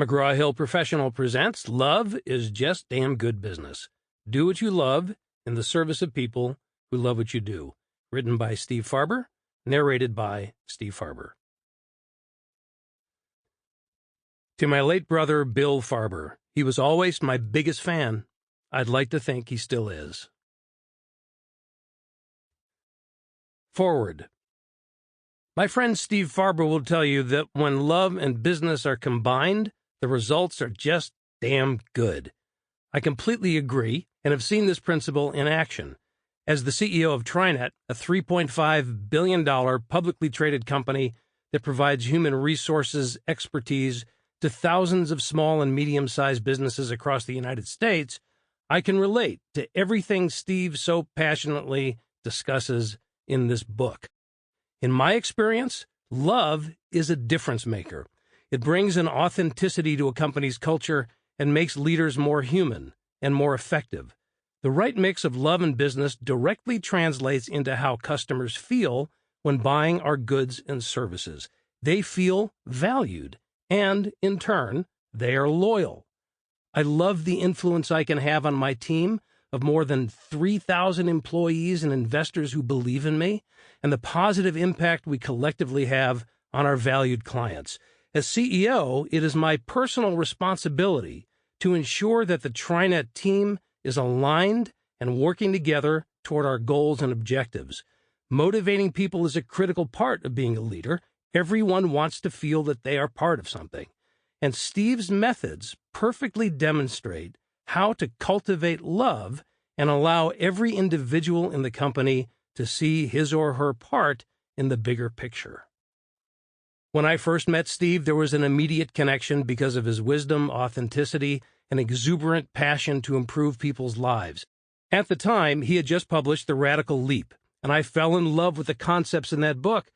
McGraw-Hill Professional presents Love is Just Damn Good Business. Do what you love in the service of people who love what you do. Written by Steve Farber, narrated by Steve Farber. To my late brother, Bill Farber, he was always my biggest fan. I'd like to think he still is. Forward. My friend Steve Farber will tell you that when love and business are combined, the results are just damn good. I completely agree and have seen this principle in action. As the CEO of TriNet, a $3.5 billion publicly traded company that provides human resources expertise to thousands of small and medium-sized businesses across the United States, I can relate to everything Steve so passionately discusses in this book. In my experience, love is a difference maker. It brings an authenticity to a company's culture and makes leaders more human and more effective. The right mix of love and business directly translates into how customers feel when buying our goods and services. They feel valued, and, in turn, they are loyal. I love the influence I can have on my team of more than 3,000 employees and investors who believe in me, and the positive impact we collectively have on our valued clients. As CEO, it is my personal responsibility to ensure that the TriNet team is aligned and working together toward our goals and objectives. Motivating people is a critical part of being a leader. Everyone wants to feel that they are part of something. And Steve's methods perfectly demonstrate how to cultivate love and allow every individual in the company to see his or her part in the bigger picture. When I first met Steve, there was an immediate connection because of his wisdom, authenticity, and exuberant passion to improve people's lives. At the time, he had just published The Radical Leap, and I fell in love with the concepts in that book.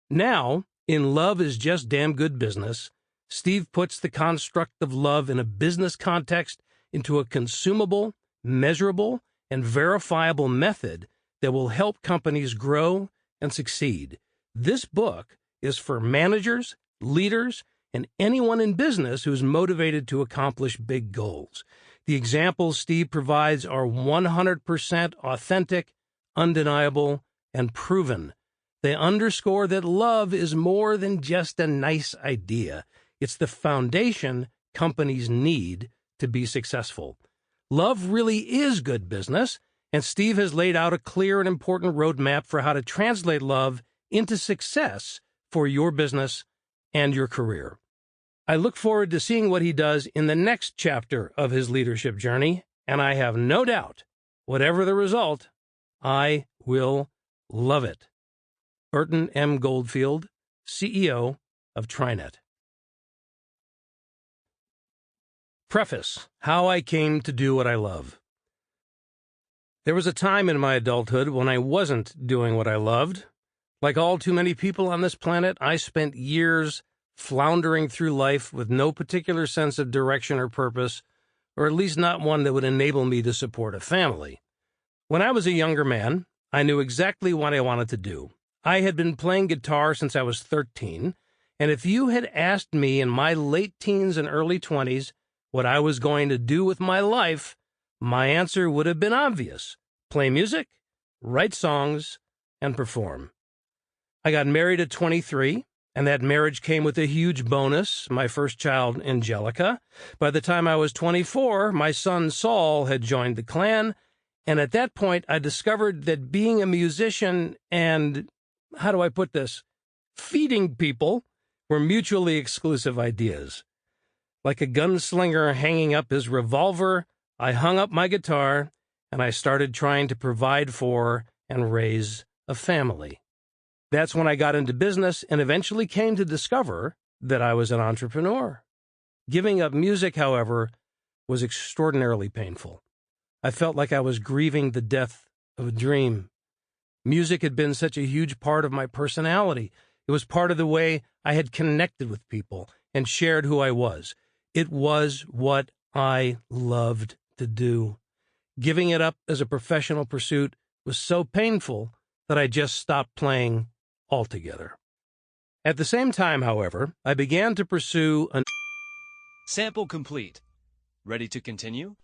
Now, in Love is Just Damn Good Business, Steve puts the construct of love in a business context into a consumable, measurable, and verifiable method that will help companies grow and succeed. This book is for managers, leaders, and anyone in business who's motivated to accomplish big goals. The examples Steve provides are 100% authentic, undeniable, and proven. They underscore that love is more than just a nice idea. It's the foundation companies need to be successful. Love really is good business, and Steve has laid out a clear and important roadmap for how to translate love into success for your business and your career. I look forward to seeing what he does in the next chapter of his leadership journey, and I have no doubt, whatever the result, I will love it. Burton M. Goldfield, CEO of TriNet. Preface: How I Came to Do What I Love. There was a time in my adulthood when I wasn't doing what I loved. Like all too many people on this planet, I spent years floundering through life with no particular sense of direction or purpose, or at least not one that would enable me to support a family. When I was a younger man, I knew exactly what I wanted to do. I had been playing guitar since I was 13, and if you had asked me in my late teens and early 20s what I was going to do with my life, my answer would have been obvious: play music, write songs, and perform. I got married at 23, and that marriage came with a huge bonus, my first child, Angelica. By the time I was 24, my son Saul had joined the clan, and at that point I discovered that being a musician and, how do I put this, feeding people were mutually exclusive ideas. Like a gunslinger hanging up his revolver, I hung up my guitar, and I started trying to provide for and raise a family. That's when I got into business and eventually came to discover that I was an entrepreneur. Giving up music, however, was extraordinarily painful. I felt like I was grieving the death of a dream. Music had been such a huge part of my personality. It was part of the way I had connected with people and shared who I was. It was what I loved to do. Giving it up as a professional pursuit was so painful that I just stopped playing altogether. At the same time, however, I began to pursue an Sample complete. Ready to continue?